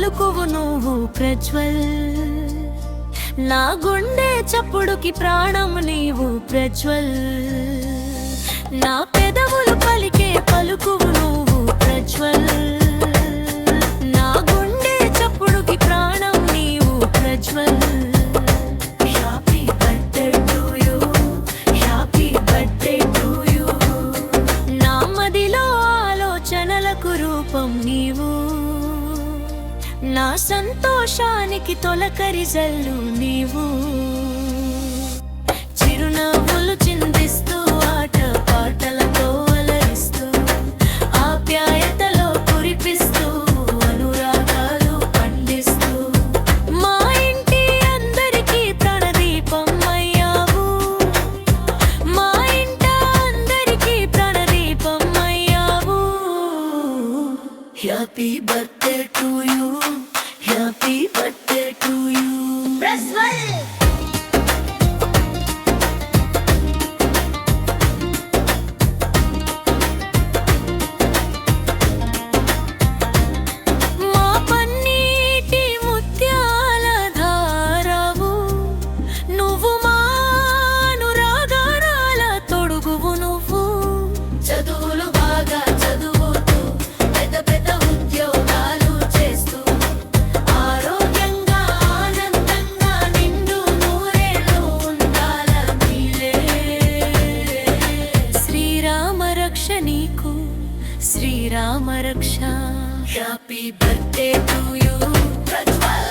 పలుకువు నువ్వు ప్రజ్వల్, నా గుండె చప్పుడుకి ప్రాణం నీవు ప్రజ్వల్, నా పెదవులు పలికే పలుకువు నువ్వు ప్రజ్వల్, నా గుండె చప్పుడుకి ప్రాణం నీవు Prajwal. Happy birthday to you, happy birthday to you, నా మదిలో ఆలోచనలకు రూపం నీవు, నా సంతోషానికి తొలకరి జల్లు నీవు. చిరునవ్వులు చిందిస్తూ ఆట పాటలతో అలరిస్తూ ఆప్యాయతలో కురిపిస్తూ అనురాగాలు పండిస్తూ మా ఇంటి అందరికీ ప్రణదీపం అయ్యావు, మా ఇంట అందరికీ ప్రణదీపం అయ్యావు. Happy birthday to you, happy birthday to you Prajwal. మా పన్నీటి ముత్యాల ధారావు నువ్వు, మా అనురాగాల తొడుగువు నువ్వు. చదువులు బాగా చదువుతూ పెద్ద పెద్ద ఉద్యోగాలు చేస్తూ ఆరోగ్యంగా ఆనందంగా నిండు నూరేళ్ళు ఉండాల నీలే. శ్రీరామ రక్ష నీకు, శ్రీరామ రక్ష. Happy birthday to you Prajwal.